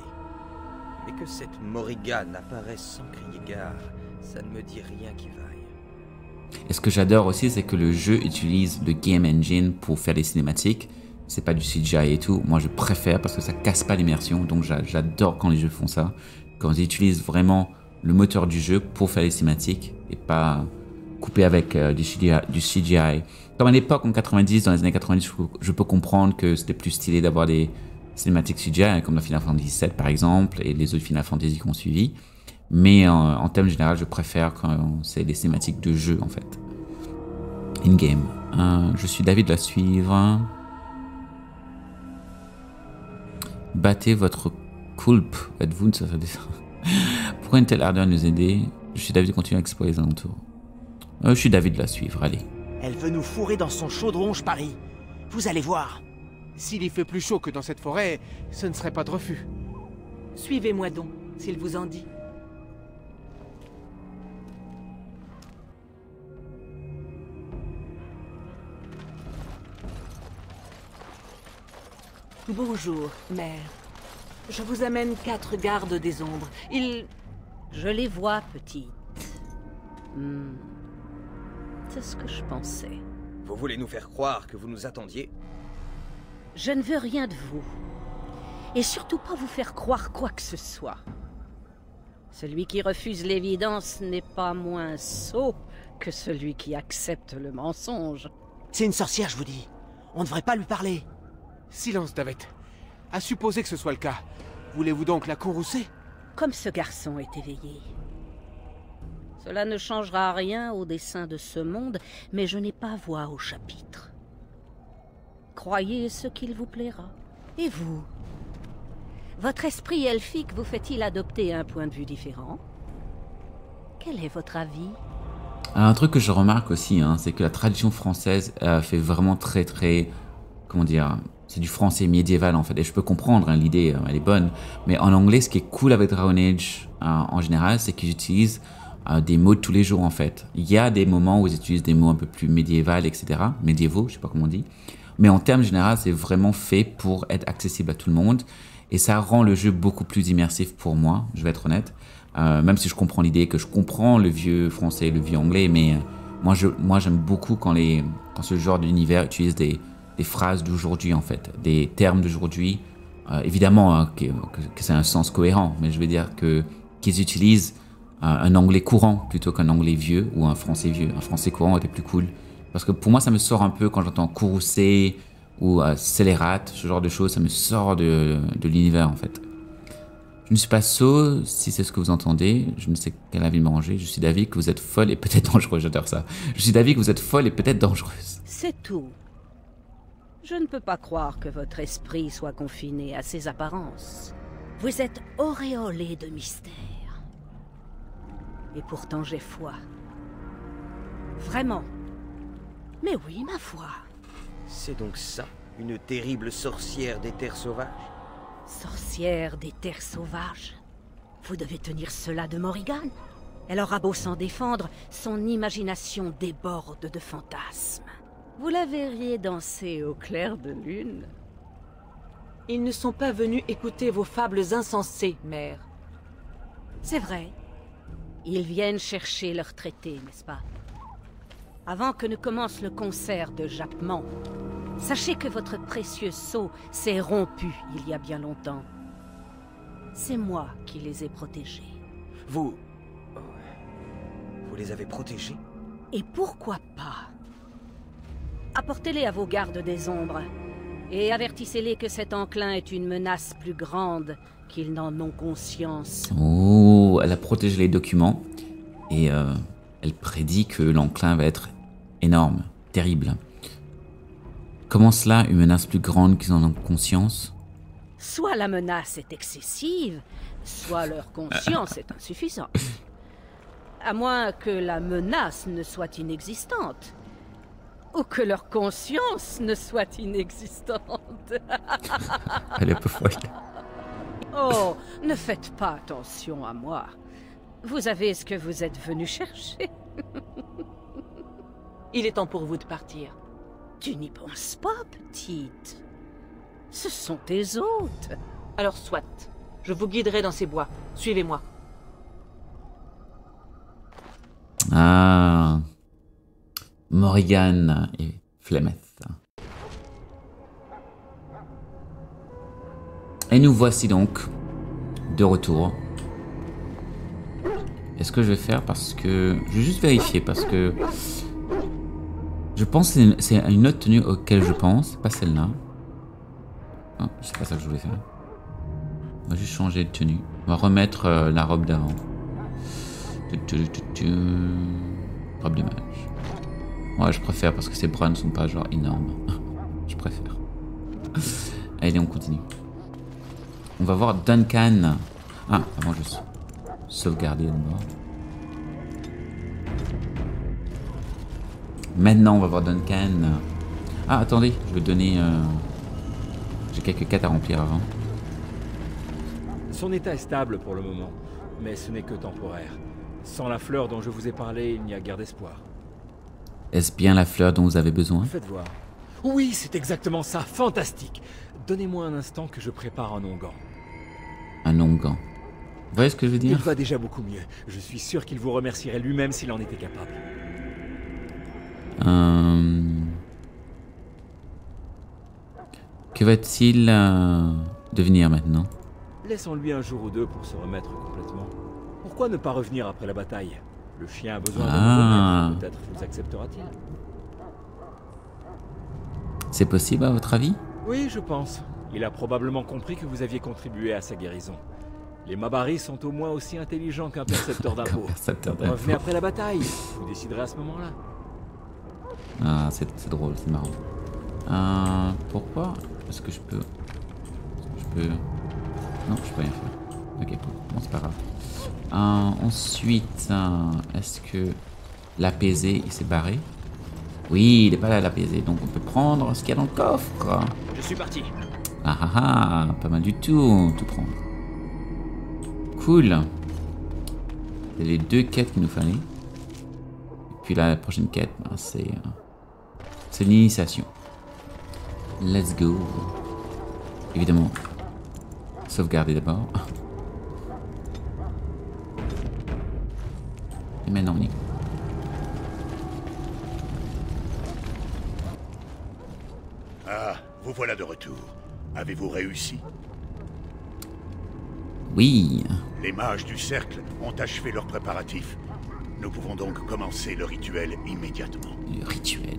Mais que cette Morrigan apparaisse sans crier gare, ça ne me dit rien qui vaille. Et ce que j'adore aussi, c'est que le jeu utilise le Game Engine pour faire les cinématiques. C'est pas du CGI et tout. Moi, je préfère parce que ça casse pas l'immersion. Donc, j'adore quand les jeux font ça. Quand ils utilisent vraiment le moteur du jeu pour faire les cinématiques et pas couper avec du CGI. Comme à l'époque, en 90, dans les années 90, je peux comprendre que c'était plus stylé d'avoir des cinématiques CGI, comme dans Final Fantasy VII par exemple, et les autres Final Fantasy qui ont suivi. Mais en termes général, je préfère quand c'est des cinématiques de jeu, en fait. In-game. Je suis David de la suivre. Battez votre coulpe. Êtes-vous une sorte de... Pourquoi une telle ardeur à nous aider? Je suis David de continuer à explorer les alentours. Je suis David de la suivre, allez. Elle veut nous fourrer dans son chaudron, je parie. Vous allez voir. S'il y fait plus chaud que dans cette forêt, ce ne serait pas de refus. Suivez-moi donc, s'il vous en dit. Bonjour, mère. Je vous amène 4 gardes des ombres. Ils... Je les vois, petite. C'est ce que je pensais. Vous voulez nous faire croire que vous nous attendiez? Je ne veux rien de vous. Et surtout pas vous faire croire quoi que ce soit. Celui qui refuse l'évidence n'est pas moins sot que celui qui accepte le mensonge. C'est une sorcière, je vous dis. On ne devrait pas lui parler. Silence, David. À supposer que ce soit le cas, voulez-vous donc la courroucer? Comme ce garçon est éveillé. Cela ne changera rien au dessein de ce monde, mais je n'ai pas voix au chapitre. Croyez ce qu'il vous plaira. Et vous? Votre esprit elfique vous fait-il adopter un point de vue différent? Quel est votre avis? Alors, un truc que je remarque aussi, hein, c'est que la tradition française fait vraiment très... Comment dire? C'est du français médiéval en fait, et je peux comprendre, hein, l'idée elle est bonne, mais en anglais, ce qui est cool avec Dragon Age en général, c'est qu'ils utilisent des mots de tous les jours en fait. Il y a des moments où ils utilisent des mots un peu plus médiévaux, etc. Médiévaux, je sais pas comment on dit, mais en termes généraux, c'est vraiment fait pour être accessible à tout le monde, et ça rend le jeu beaucoup plus immersif pour moi, je vais être honnête, même si je comprends l'idée, que je comprends le vieux français, le vieux anglais, mais moi j'aime beaucoup quand ce genre d'univers utilise des phrases d'aujourd'hui en fait, des termes d'aujourd'hui, évidemment hein, que c'est un sens cohérent, mais je veux dire qu'ils utilisent un anglais courant plutôt qu'un anglais vieux ou un français vieux. Un français courant était plus cool Parce que pour moi, ça me sort un peu quand j'entends Courroucé ou Scélérat, ce genre de choses, ça me sort de l'univers en fait. Je ne suis pas sot, si c'est ce que vous entendez, je ne sais quel avis manger, je suis d'avis que vous êtes folle et peut-être dangereuse, j'adore ça. Je suis d'avis que vous êtes folle et peut-être dangereuse. C'est tout. Je ne peux pas croire que votre esprit soit confiné à ses apparences. Vous êtes auréolé de mystère. Et pourtant j'ai foi. Vraiment. Mais oui, ma foi. C'est donc ça, une terrible sorcière des terres sauvages? Sorcière des terres sauvages. Vous devez tenir cela de Morrigan. Elle aura beau s'en défendre, son imagination déborde de fantasmes. Vous la verriez danser au clair de lune. Ils ne sont pas venus écouter vos fables insensées, mère. C'est vrai. Ils viennent chercher leur traité, n'est-ce pas? Avant que ne commence le concert de jappement, sachez que votre précieux sceau s'est rompu il y a bien longtemps. C'est moi qui les ai protégés. Vous les avez protégés? Et pourquoi pas? Apportez-les à vos gardes des ombres, et avertissez-les que cet enclin est une menace plus grande qu'ils n'en ont conscience. Oh, elle a protégé les documents, et elle prédit que l'enclin va être énorme, terrible. Comment cela, une menace plus grande qu'ils en ont conscience? Soit la menace est excessive, soit leur conscience est insuffisante. À moins que la menace ne soit inexistante. Ou que leur conscience ne soit inexistante. Elle est un peu folle. Oh, ne faites pas attention à moi. Vous avez ce que vous êtes venu chercher. Il est temps pour vous de partir. Tu n'y penses pas, petite. Ce sont tes hôtes. Alors soit. Je vous guiderai dans ces bois. Suivez-moi. Ah... Morrigan et Flemeth. Et nous voici donc de retour. Est-ce que je vais faire parce que... Je vais juste vérifier parce que... Je pense que c'est une autre tenue auquel je pense, pas celle-là. Ah, c'est pas ça que je voulais faire. On va juste changer de tenue. On va remettre la robe d'avant. Robe de mage. Ouais, je préfère parce que ces bras ne sont pas genre énormes. Je préfère. Allez, on continue. On va voir Duncan. Ah, avant je sauvegarder d'abord. Maintenant, on va voir Duncan. Ah, attendez, je vais donner... J'ai quelques quêtes à remplir avant. Son état est stable pour le moment, mais ce n'est que temporaire. Sans la fleur dont je vous ai parlé, il n'y a guère d'espoir. Est-ce bien la fleur dont vous avez besoin? Faites voir. Oui, c'est exactement ça, fantastique. Donnez-moi un instant que je prépare un onguent. Un onguent. Vous voyez ce que je veux Il dire? va déjà beaucoup mieux. Je suis sûr qu'il vous remercierait lui-même s'il en était capable. Que va-t-il devenir maintenant? Laissons-lui un jour ou deux pour se remettre complètement. Pourquoi ne pas revenir après la bataille? Le chien a besoin de revenir. Peut-être vous acceptera-t-il. C'est possible à votre avis? Oui, je pense. Il a probablement compris que vous aviez contribué à sa guérison. Les Mabaris sont au moins aussi intelligents qu'un percepteur d'impôts. Revenez après la bataille. Vous déciderez à ce moment-là. Ah, c'est drôle, c'est marrant. Pourquoi? Est-ce que je peux... Non, je peux rien faire. Ok, bon, c'est pas grave. Ensuite, est-ce que l'apaisé, il s'est barré? Oui, il n'est pas là, l'apaisé. Donc on peut prendre ce qu'il y a dans le coffre. Je suis parti. Ah ah ah, pas mal du tout prendre. Cool. C'est les deux quêtes qu'il nous fallait. Et puis la prochaine quête, ben, c'est l'initiation. Let's go. Évidemment, sauvegarder d'abord. Et maintenant on y va. Ah, vous voilà de retour. Avez-vous réussi? Oui. Les mages du cercle ont achevé leurs préparatifs. Nous pouvons donc commencer le rituel immédiatement. Le rituel.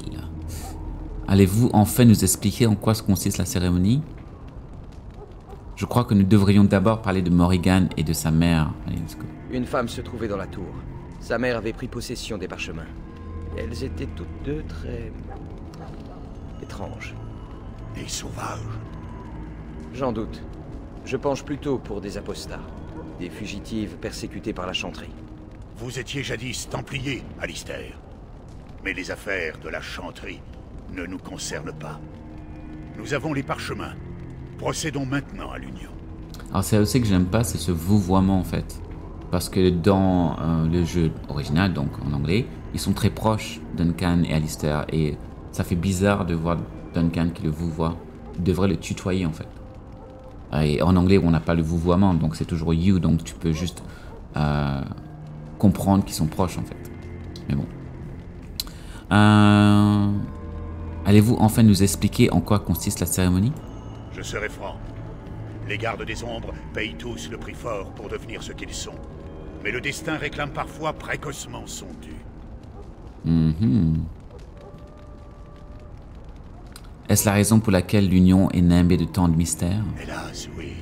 Allez-vous enfin nous expliquer en quoi consiste la cérémonie? Je crois que nous devrions d'abord parler de Morrigan et de sa mère. Allez, let's go. Une femme se trouvait dans la tour. Sa mère avait pris possession des parchemins. Elles étaient toutes deux très... étranges. Des sauvages. J'en doute. Je penche plutôt pour des apostats. Des fugitives persécutées par la chanterie. Vous étiez jadis templier, Alistair. Mais les affaires de la chanterie ne nous concernent pas. Nous avons les parchemins. Procédons maintenant à l'union. Alors c'est aussi que j'aime pas, c'est ce vouvoiement en fait. Parce que dans le jeu original, donc en anglais, ils sont très proches, Duncan et Alistair. Et ça fait bizarre de voir Duncan qui le vouvoie. Il devrait le tutoyer en fait. Et en anglais, on n'a pas le vouvoiement, donc c'est toujours you, donc tu peux juste comprendre qu'ils sont proches en fait. Mais bon. Allez-vous enfin nous expliquer en quoi consiste la cérémonie? Je serai franc. Les gardes des ombres payent tous le prix fort pour devenir ce qu'ils sont. Mais le destin réclame parfois précocement son dû. Est-ce la raison pour laquelle l'Union est nimbée de tant de mystères? Hélas, oui.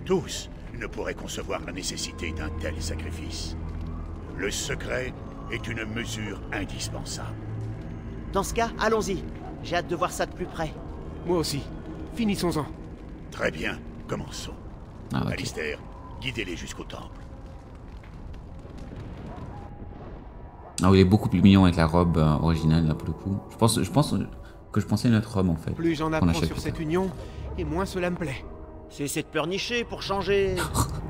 Tous ne pourraient concevoir la nécessité d'un tel sacrifice. Le secret est une mesure indispensable. Dans ce cas, allons-y. J'ai hâte de voir ça de plus près. Moi aussi. Finissons-en. Très bien, commençons. Okay. Alistair, guidez-les jusqu'au temple. Ah oui, il est beaucoup plus mignon avec la robe originale, là, pour le coup. Je pense que je pensais à notre robe, en fait. Plus j'en apprends sur cette union, et moins cela me plaît. Cessez de pleurnicher pour changer...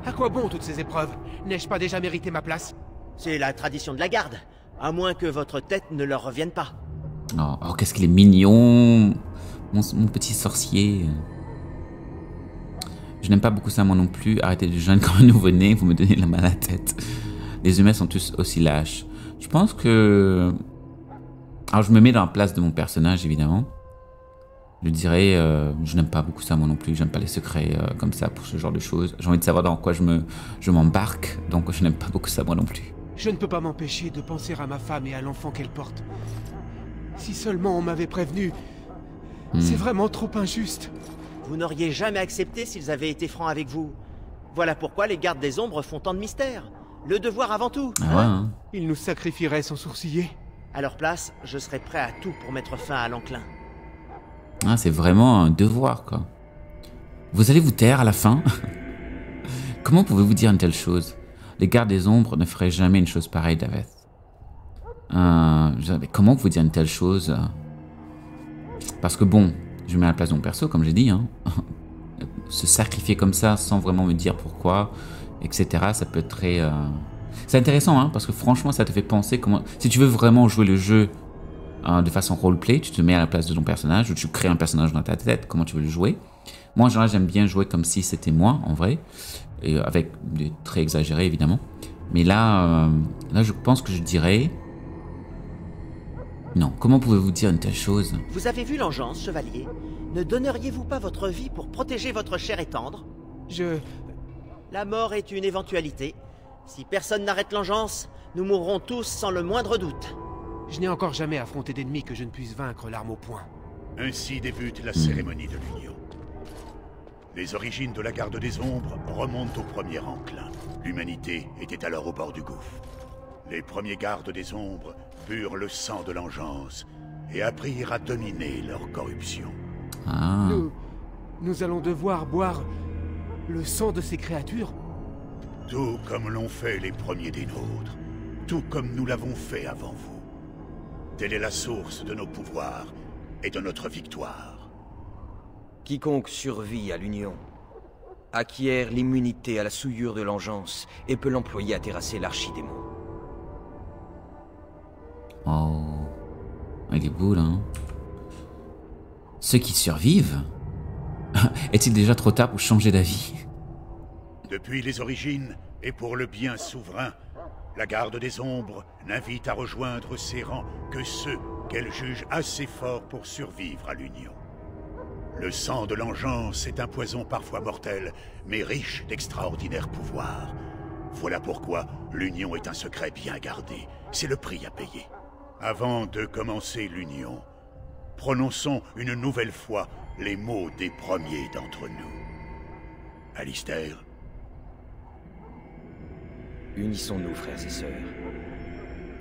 À quoi bon toutes ces épreuves? N'ai-je pas déjà mérité ma place? C'est la tradition de la garde. À moins que votre tête ne leur revienne pas. Oh, qu'est-ce qu'il est mignon, mon petit sorcier. Je n'aime pas beaucoup ça, moi non plus. Arrêtez de jeûner comme un nouveau-né, vous me donnez la main à la tête. Les humains sont tous aussi lâches. Je pense que... Alors je me mets dans la place de mon personnage, évidemment. Je dirais, je n'aime pas beaucoup ça, moi non plus. J'aime pas les secrets comme ça pour ce genre de choses. J'ai envie de savoir dans quoi je m'embarque, donc je n'aime pas beaucoup ça, moi non plus. Je ne peux pas m'empêcher de penser à ma femme et à l'enfant qu'elle porte. Si seulement on m'avait prévenu. C'est vraiment trop injuste. Vous n'auriez jamais accepté s'ils avaient été francs avec vous. Voilà pourquoi les gardes des ombres font tant de mystères. Le devoir avant tout. Ah ouais, hein. Ils nous sacrifieraient sans sourciller. À leur place, je serais prêt à tout pour mettre fin à l'enclin. Ah, c'est vraiment un devoir, quoi. Vous allez vous taire à la fin? Comment pouvez-vous dire une telle chose? Les gardes des ombres ne feraient jamais une chose pareille, Daveth. Mais comment vous dire une telle chose? Parce que bon, je me mets à la place de mon perso, comme j'ai dit, hein. Se sacrifier comme ça sans vraiment me dire pourquoi, etc. Ça peut être très... C'est intéressant, hein, parce que franchement, ça te fait penser comment... Si tu veux vraiment jouer le jeu de façon roleplay, tu te mets à la place de ton personnage, ou tu crées un personnage dans ta tête, comment tu veux le jouer. Moi, en général, j'aime bien jouer comme si c'était moi, en vrai, et avec des traits exagérés, évidemment. Mais là, je pense que je dirais... Non, comment pouvez-vous dire une telle chose? Vous avez vu l'engeance, chevalier? Ne donneriez-vous pas votre vie pour protéger votre chair et tendre? La mort est une éventualité. Si personne n'arrête l'engeance, nous mourrons tous sans le moindre doute. Je n'ai encore jamais affronté d'ennemi que je ne puisse vaincre l'arme au poing. Ainsi débute la cérémonie de l'Union. Les origines de la Garde des Ombres remontent au premier enclin. L'humanité était alors au bord du gouffre. Les premiers gardes des Ombres burent le sang de l'engeance et apprirent à dominer leur corruption. Ah. Nous allons devoir boire le sang de ces créatures? Tout comme l'ont fait les premiers des nôtres. Tout comme nous l'avons fait avant vous. Telle est la source de nos pouvoirs et de notre victoire. Quiconque survit à l'Union acquiert l'immunité à la souillure de l'engeance et peut l'employer à terrasser l'archidémon. Oh, il est beau là. Hein. Ceux qui survivent, est-il déjà trop tard pour changer d'avis? Depuis les origines, et pour le bien souverain, la Garde des Ombres n'invite à rejoindre ses rangs que ceux qu'elle juge assez forts pour survivre à l'Union. Le sang de l'engeance est un poison parfois mortel, mais riche d'extraordinaires pouvoirs. Voilà pourquoi l'Union est un secret bien gardé. C'est le prix à payer. Avant de commencer l'Union, prononçons une nouvelle fois les mots des premiers d'entre nous. Alistair. Unissons-nous, frères et sœurs.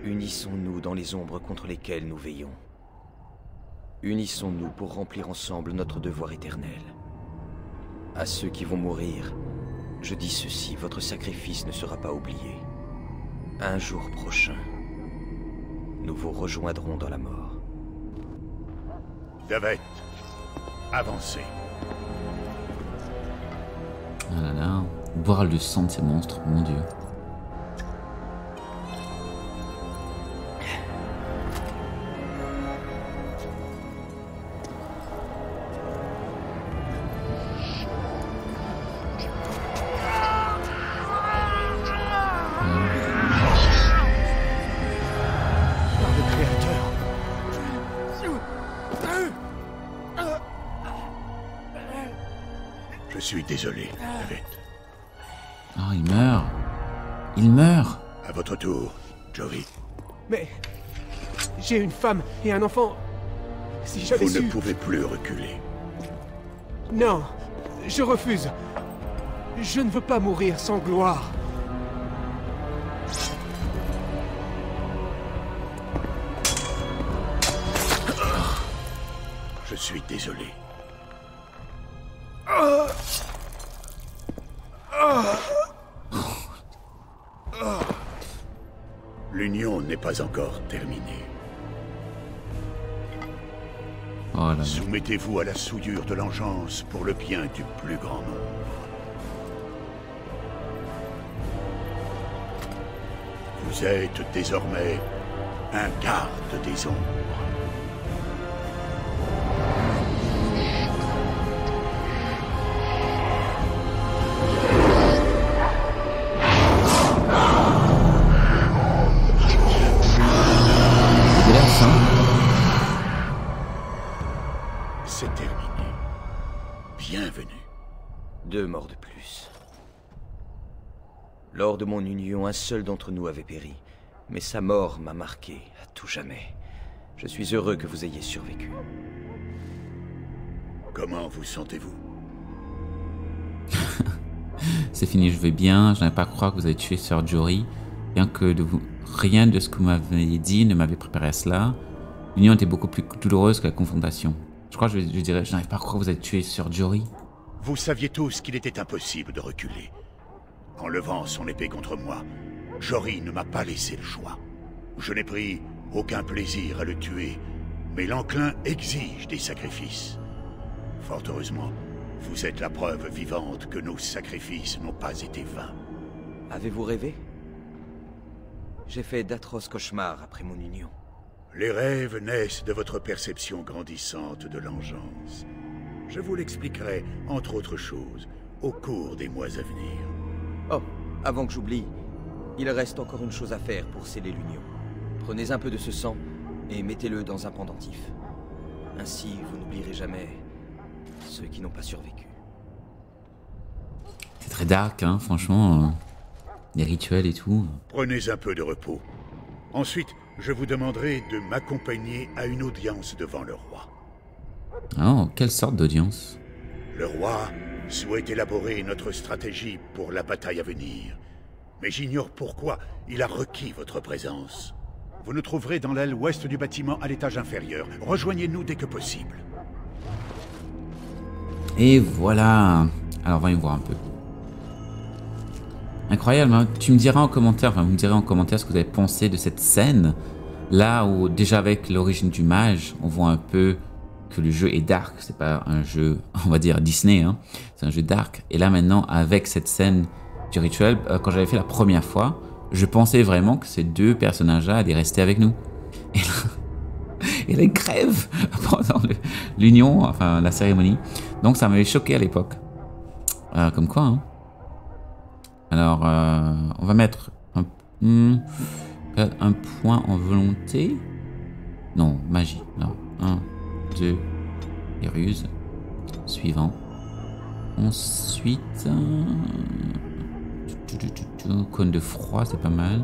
Unissons-nous dans les ombres contre lesquelles nous veillons. Unissons-nous pour remplir ensemble notre devoir éternel. À ceux qui vont mourir, je dis ceci, votre sacrifice ne sera pas oublié. Un jour prochain, nous vous rejoindrons dans la mort. Davet, avancez. Ah là là, boire le sang de ces monstres, mon Dieu. Je suis désolé, Davet. Oh, il meurt. Il meurt. À votre tour, Jory. Mais... j'ai une femme et un enfant. Si j'avais su... Vous ne pouvez plus reculer. Non, je refuse. Je ne veux pas mourir sans gloire. Je suis désolé. L'Union n'est pas encore terminée. Oh là là. Soumettez-vous à la souillure de l'engeance pour le bien du plus grand nombre. Vous êtes désormais un garde des ombres. C'est terminé. Bienvenue. 2 morts de plus. Lors de mon union, un seul d'entre nous avait péri. Mais sa mort m'a marqué à tout jamais. Je suis heureux que vous ayez survécu. Comment vous sentez-vous? C'est fini, je vais bien. Je n'avais pas à croire que vous avez tué Sir Jory. Rien de ce que vous m'avez dit ne m'avait préparé à cela. L'union était beaucoup plus douloureuse que la confrontation. Je crois que je dirais, je n'arrive pas à croire que vous avez tué Sir Jory. Vous saviez tous qu'il était impossible de reculer. En levant son épée contre moi, Jory ne m'a pas laissé le choix. Je n'ai pris aucun plaisir à le tuer, mais l'enclin exige des sacrifices. Fort heureusement, vous êtes la preuve vivante que nos sacrifices n'ont pas été vains. Avez-vous rêvé? J'ai fait d'atroces cauchemars après mon union. Les rêves naissent de votre perception grandissante de l'engeance. Je vous l'expliquerai, entre autres choses, au cours des mois à venir. Oh, avant que j'oublie, il reste encore une chose à faire pour sceller l'union. Prenez un peu de ce sang et mettez-le dans un pendentif. Ainsi, vous n'oublierez jamais ceux qui n'ont pas survécu. C'est très dark, hein, franchement. Les rituels et tout. Prenez un peu de repos. Ensuite, je vous demanderai de m'accompagner à une audience devant le roi. Oh, quelle sorte d'audience? Le roi souhaite élaborer notre stratégie pour la bataille à venir. Mais j'ignore pourquoi il a requis votre présence. Vous nous trouverez dans l'aile ouest du bâtiment à l'étage inférieur. Rejoignez-nous dès que possible. Et voilà. Alors, voyons voir un peu. Incroyable, hein. Tu me diras en commentaire, enfin vous me direz en commentaire ce que vous avez pensé de cette scène. Là où déjà avec l'origine du mage, on voit un peu que le jeu est dark. C'est pas un jeu, on va dire Disney, hein. C'est un jeu dark. Et là maintenant avec cette scène du rituel, quand j'avais fait la première fois, je pensais vraiment que ces deux personnages-là allaient rester avec nous. Et là, ils crèvent pendant l'union, enfin la cérémonie. Donc ça m'avait choqué à l'époque. Comme quoi, hein. Alors, on va mettre un point en volonté. Non, magie. Alors, 1, 2, et ruse. Suivant. Ensuite... tout. Cône de froid, c'est pas mal.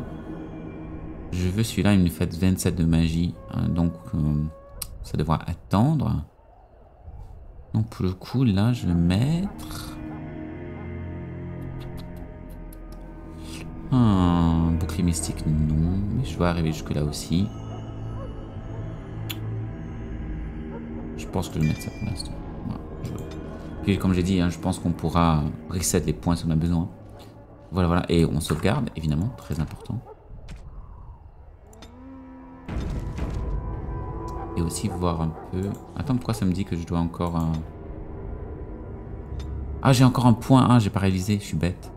Je veux celui-là, il me fait 27 de magie. Hein, donc, ça devra attendre. Donc, pour le coup, là, je vais mettre... Un bouclier mystique, non. Mais je dois arriver jusque-là aussi. Je pense que je vais mettre ça pour l'instant. Voilà, Puis, comme j'ai dit, hein, je pense qu'on pourra reset les points si on a besoin. Voilà, voilà. Et on sauvegarde, évidemment. Très important. Et aussi voir un peu... Attends, pourquoi ça me dit que je dois encore... Ah, j'ai encore un point. Ah, j'ai pas réalisé. Je suis bête.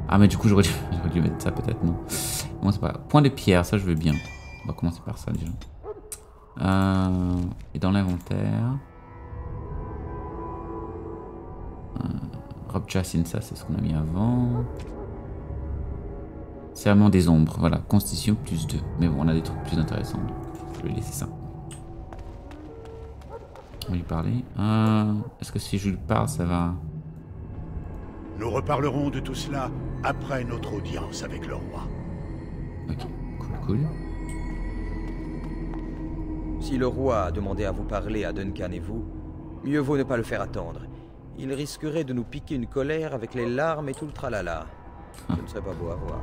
Ah, mais du coup, j'aurais dû mettre ça peut-être, non. Bon, c'est pas grave. Point de pierre, ça, je veux bien. On va commencer par ça, déjà. Et dans l'inventaire... Rob Chassin, ça, c'est ce qu'on a mis avant. Serment des ombres. Voilà, constitution plus 2. Mais bon, on a des trucs plus intéressants. Donc je vais laisser ça. On va lui parler. Est-ce que si je lui parle, ça va... Nous reparlerons de tout cela après notre audience avec le roi. Ok, cool. Si le roi a demandé à vous parler à Duncan et vous, mieux vaut ne pas le faire attendre. Il risquerait de nous piquer une colère avec les larmes et tout le tralala. Ce ne serait pas beau à voir.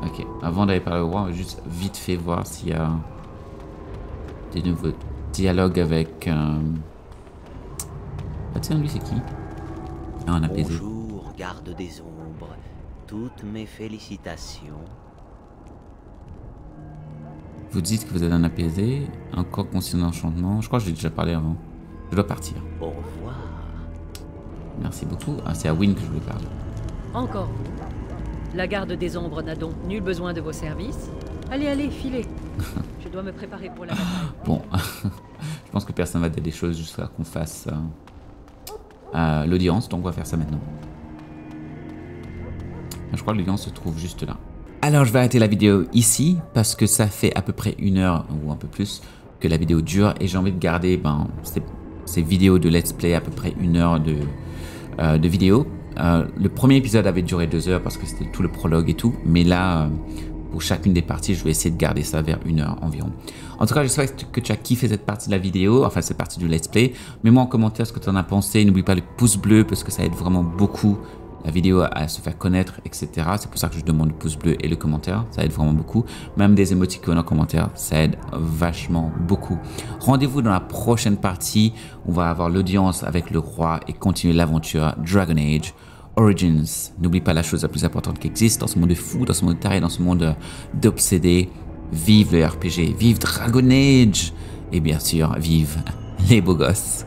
Ok, avant d'aller parler au roi, on va juste vite fait voir s'il y a des nouveaux dialogues avec... Ah tiens, lui c'est qui? Ah, un apaisé. Bonjour, garde des ombres. Toutes mes félicitations. Vous dites que vous êtes un apaisé, encore conscient d'enchantement. Je crois que je l'ai déjà parlé avant. Je dois partir. Au revoir. Merci beaucoup. Ah, c'est à Wynne que je voulais parler. Encore vous. La garde des ombres n'a donc nul besoin de vos services. Allez, filez. Je dois me préparer pour la bataille. Bon, je pense que personne va dire des choses jusqu'à qu'on fasse l'audience, donc on va faire ça maintenant. Je crois que l'audience se trouve juste là. Alors je vais arrêter la vidéo ici, parce que ça fait à peu près 1 heure, ou un peu plus, que la vidéo dure, et j'ai envie de garder ces vidéos de let's play à peu près 1 heure de vidéo. Le premier épisode avait duré 2 heures parce que c'était tout le prologue et tout, mais là, pour chacune des parties, je vais essayer de garder ça vers 1 heure environ. En tout cas, j'espère que tu as kiffé cette partie de la vidéo, enfin cette partie du let's play. Mets-moi en commentaire ce que tu en as pensé, n'oublie pas le pouce bleu parce que ça aide vraiment beaucoup la vidéo à se faire connaître, etc. C'est pour ça que je demande le pouce bleu et le commentaire, ça aide vraiment beaucoup. Même des émoticônes en commentaire, ça aide vachement beaucoup. Rendez-vous dans la prochaine partie, on va avoir l'audience avec le roi et continuer l'aventure Dragon Age Origins. N'oublie pas la chose la plus importante qui existe dans ce monde de fou, dans ce monde taré, dans ce monde d'obsédés. Vive le RPG, vive Dragon Age et bien sûr, vive les beaux gosses.